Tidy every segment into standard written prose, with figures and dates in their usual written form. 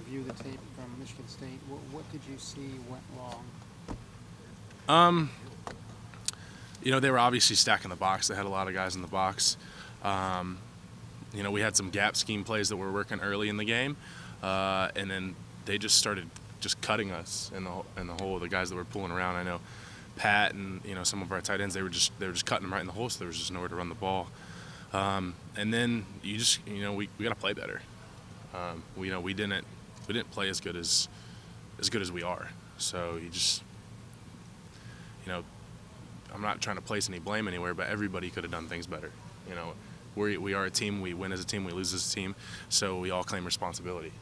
review the tape from Michigan State. What did you see went wrong? They were obviously stacking the box. They had a lot of guys in the box. We had some gap scheme plays that were working early in the game, and then they just started just cutting us in the hole. The guys that were pulling around, I know Pat and some of our tight ends, they were just cutting them right in the hole, so there was just nowhere to run the ball. And then we got to play better. We didn't play as good as we are. So I'm not trying to place any blame anywhere, but everybody could have done things better. We are a team. We win as a team. We lose as a team. So we all claim responsibility.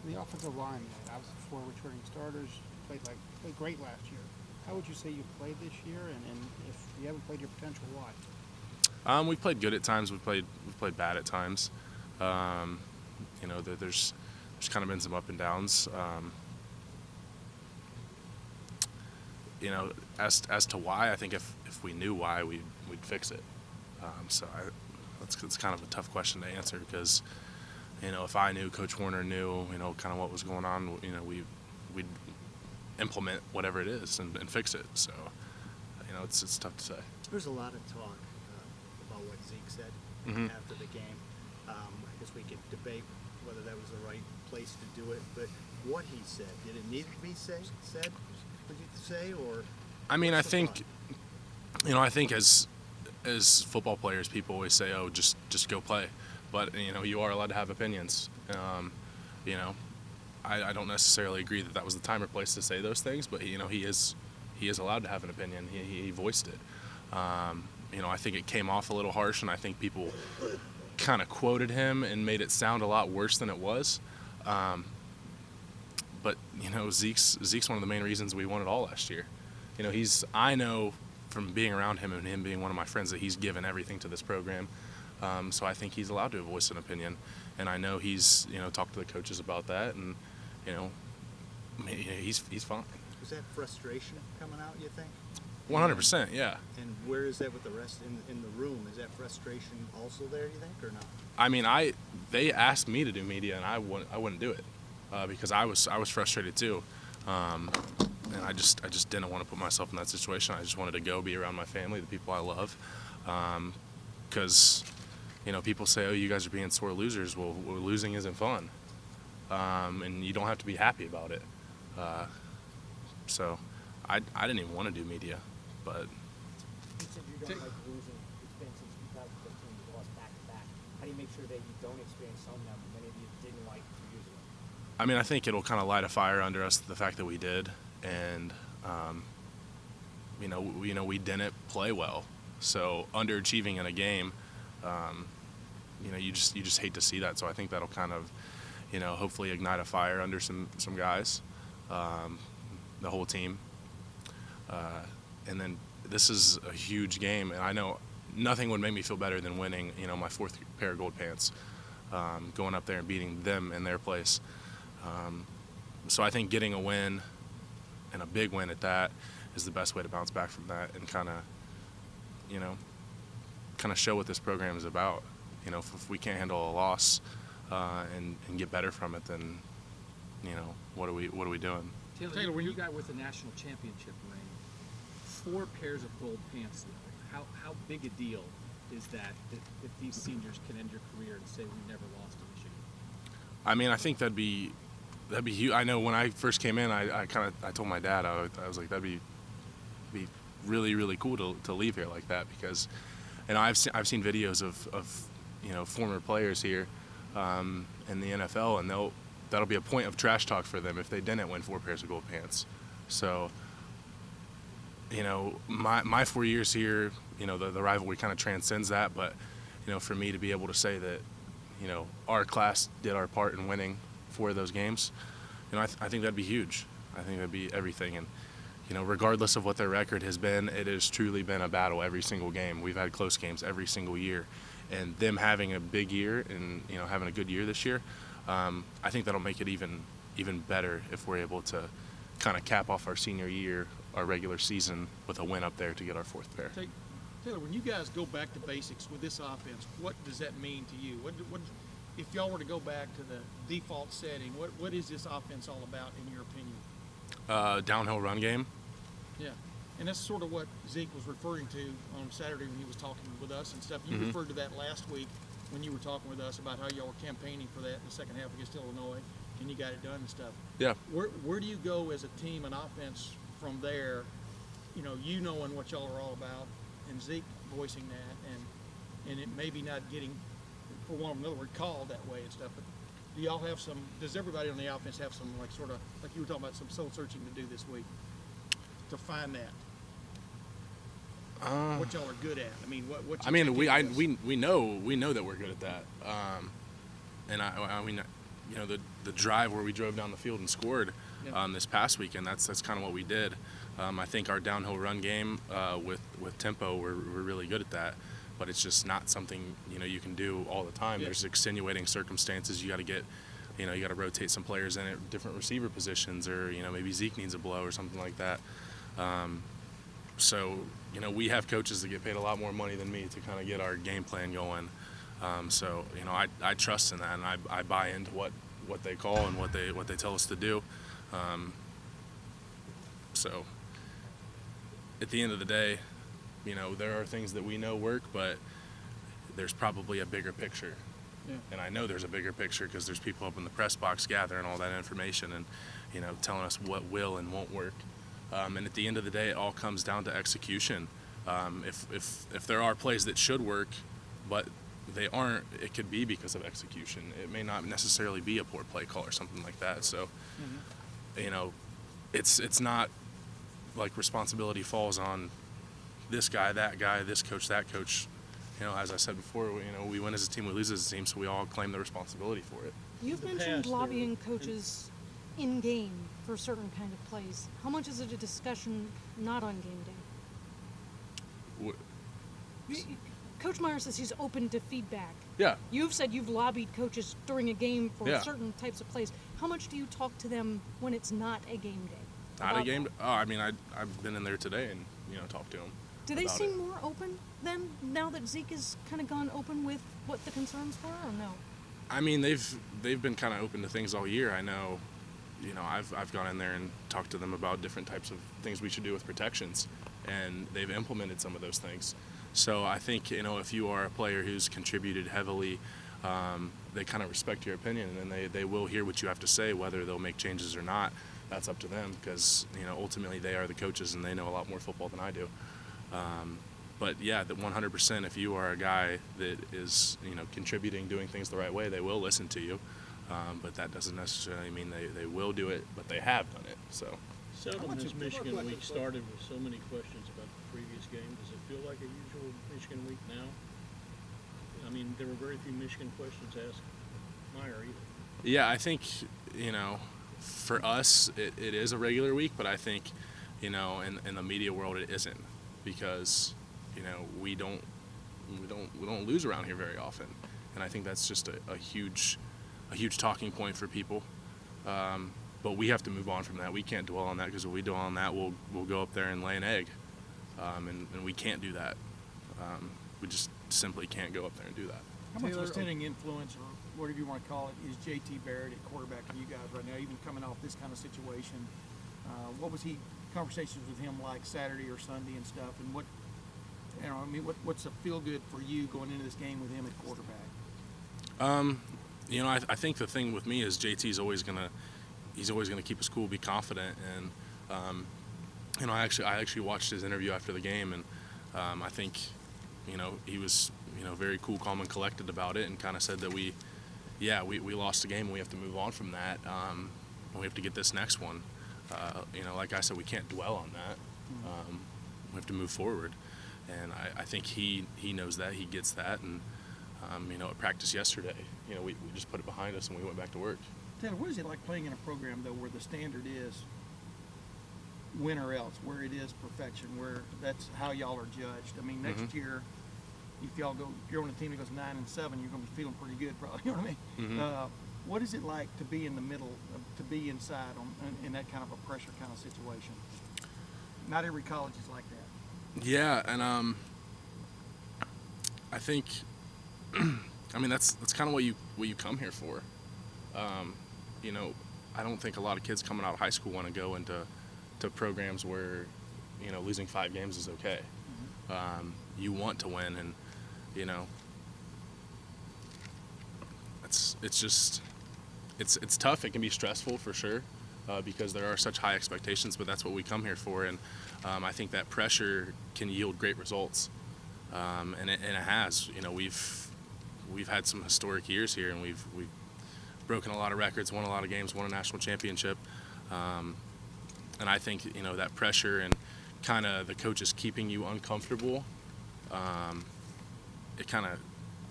The offensive line, obviously 4 returning starters, played great last year. How would you say you played this year, and if you haven't played your potential, why? We've played good at times. We've played bad at times. There's kind of been some up and downs. As to why, I think if we knew why, we'd fix it. It's kind of a tough question to answer because, if I knew, Coach Warner knew, kind of what was going on, we'd implement whatever it is and fix it. So, it's tough to say. There's a lot of talk about what Zeke said after the game. I guess we could debate whether that was the right place to do it, but what he said, did it need to be said? Would you say, or? I mean, I think as football players, people always say, "Oh, just go play," but you are allowed to have opinions. I don't necessarily agree that was the time or place to say those things, but he is allowed to have an opinion. He voiced it. I think it came off a little harsh, and I think people kind of quoted him and made it sound a lot worse than it was. But Zeke's one of the main reasons we won it all last year. I know from being around him and him being one of my friends that he's given everything to this program. So I think he's allowed to voice an opinion, and I know he's talked to the coaches about that, and he's fine. Was that frustration coming out, you think? 100%, yeah. And where is that with the rest in the room? Is that frustration also there, you think, or not? I mean, they asked me to do media, and I wouldn't do it because I was frustrated too, and I just didn't want to put myself in that situation. I just wanted to go be around my family, the people I love, because people say, "Oh, you guys are being sore losers." Well, losing isn't fun, and you don't have to be happy about it. So I didn't even want to do media, but. You said you don't like losing. It's been since 2015 you lost back-to-back. How do you make sure that you don't experience something that many of you didn't like 2 years ago? I mean, I think it'll kind of light a fire under us, the fact that we did, and we didn't play well. So underachieving in a game, you just hate to see that. So I think that'll kind of, hopefully ignite a fire under some guys, the whole team, and then this is a huge game, and I know nothing would make me feel better than winning, my 4th pair of gold pants, going up there and beating them in their place. So I think getting a win, and a big win at that, is the best way to bounce back from that and kind of show what this program is about. If we can't handle a loss and get better from it, then what are we doing? Taylor, when you got with the national championship ring, 4 pairs of gold pants, how big a deal is that if these seniors can end your career and say we never lost to Michigan? I mean, I think that'd be huge. I know when I first came in, I told my dad, I was like, that'd be really, really cool to leave here like that, because I've seen videos of former players here in the NFL, and that'll be a point of trash talk for them if they didn't win 4 pairs of gold pants. So my 4 years here, the rivalry kind of transcends that, but for me to be able to say that our class did our part in winning 4 of those games, I think that'd be huge. I think that'd be everything. And regardless of what their record has been, it has truly been a battle every single game. We've had close games every single year, and them having a big year and having a good year this year, I think that'll make it even better if we're able to kind of cap off our senior year, our regular season, with a win up there to get our 4th pair. Taylor, when you guys go back to basics with this offense, what does that mean to you? if y'all were to go back to the default setting, what is this offense all about in your opinion? Downhill run game. Yeah, and that's sort of what Zeke was referring to on Saturday when he was talking with us and stuff. You Mm-hmm. referred to that last week when you were talking with us about how y'all were campaigning for that in the second half against Illinois, and you got it done and stuff. Yeah. Where do you go as a team and offense from there? You knowing what y'all are all about, and Zeke voicing that, and it maybe not getting, for want of another word, called that way and stuff. But do y'all have some? Does everybody on the offense have some sort of like you were talking about some soul searching to do this week to find that? What y'all are good at. I mean, what? I mean, we know that we're good at that. And I mean, the drive where we drove down the field and scored this past weekend. That's kind of what we did. I think our downhill run game with tempo, we're really good at that. But it's just not something you can do all the time. Yeah. There's extenuating circumstances. You got to get, you got to rotate some players in at different receiver positions, or maybe Zeke needs a blow or something like that. So we have coaches that get paid a lot more money than me to kind of get our game plan going. So I trust in that, and I buy into what they call and what they tell us to do. So at the end of the day, there are things that we know work, but there's probably a bigger picture. Yeah. And I know there's a bigger picture because there's people up in the press box gathering all that information and telling us what will and won't work. And at the end of the day, it all comes down to execution. If there are plays that should work, but they aren't, it could be because of execution. It may not necessarily be a poor play call or something like that. So, it's not like responsibility falls on this guy, that guy, this coach, that coach. As I said before, we win as a team, we lose as a team, so we all claim the responsibility for it. You've In the mentioned past, lobbying coaches in game for certain kind of plays. How much is it a discussion not on game day? Coach Meyer says he's open to feedback. Yeah. You've said you've lobbied coaches during a game for Yeah. certain types of plays. How much do you talk to them when it's not a game day? Not a about game. that? Oh, I mean, I've been in there today and talked to them. Do they about seem it. more open then, now that Zeke has kind of gone open with what the concerns were, or no? I mean, they've been kind of open to things all year. I know, I've gone in there and talked to them about different types of things we should do with protections, and they've implemented some of those things. So I think if you are a player who's contributed heavily, they kind of respect your opinion, and they will hear what you have to say. Whether they'll make changes or not, that's up to them, because ultimately they are the coaches and they know a lot more football than I do. But yeah, that 100%. If you are a guy that is contributing, doing things the right way, they will listen to you. But that doesn't necessarily mean they will do it, but they have done it. So. Seldom has Michigan Week started with so many questions about the previous game. Does it feel like a usual Michigan Week now? I mean, there were very few Michigan questions asked Meyer either. Yeah, I think for us it is a regular week, but I think in the media world it isn't, because we don't lose around here very often, and I think that's just a huge talking point for people. But we have to move on from that. We can't dwell on that, because if we dwell on that, we'll go up there and lay an egg, and we can't do that. We just simply can't go up there and do that. How much of a standing influence, or whatever you want to call it, is JT Barrett at quarterback for you guys right now, even coming off this kind of situation? What was conversations with him like Saturday or Sunday and stuff, and what's a feel good for you going into this game with him at quarterback? I think the thing with me is JT's always gonna keep us cool, be confident, and I actually watched his interview after the game, and I think he was very cool, calm, and collected about it, and kind of said that we lost the game and we have to move on from that, and we have to get this next one. Like I said, we can't dwell on that. We have to move forward, and I think he knows that, he gets that, and at practice yesterday, we just put it behind us and we went back to work. Taylor, what is it like playing in a program though where the standard is win or else, where it is perfection, where that's how y'all are judged? I mean, next year, if you're on a team that goes 9-7, you're going to be feeling pretty good, probably. You know what I mean? What is it like to be in the middle, to be inside in that kind of a pressure kind of situation? Not every college is like that. Yeah, and I think I mean, that's kind of what you come here for. You know, I don't think a lot of kids coming out of high school want to go into programs where, you know, losing 5 games is okay. You want to win, and you know, it's tough. It can be stressful for sure, because there are such high expectations. But that's what we come here for, and I think that pressure can yield great results, and it has. You know, we've had some historic years here, and we've broken a lot of records, won a lot of games, won a national championship, and I think, you know, that pressure and kind of the coaches keeping you uncomfortable,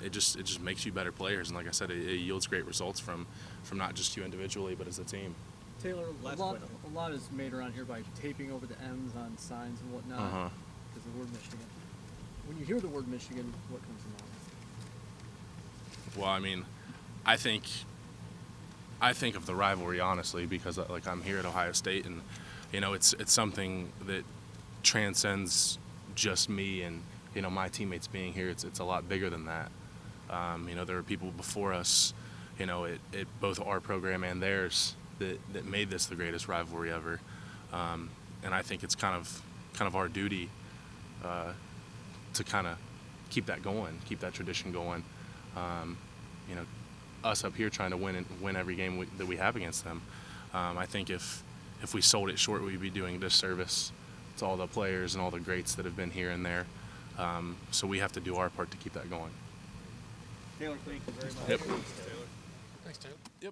it just makes you better players, and like I said, it yields great results from not just you individually, but as a team. Taylor, Last a question. lot is made around here by taping over the M's on signs and whatnot, because the word Michigan. When you hear the word Michigan, what comes to mind? Well, I mean, I think of the rivalry, honestly, because like I'm here at Ohio State, and you know, it's something that transcends just me and, you know, my teammates being here. It's a lot bigger than that. You know, there were people before us, you know, at both our program and theirs that made this the greatest rivalry ever, and I think it's kind of our duty to kind of keep that going, keep that tradition going. You know, us up here trying to win every game that we have against them. I think if we sold it short, we'd be doing a disservice to all the players and all the greats that have been here and there. So we have to do our part to keep that going. Taylor, thank you very much. Yep. Thanks, Taylor. Yep.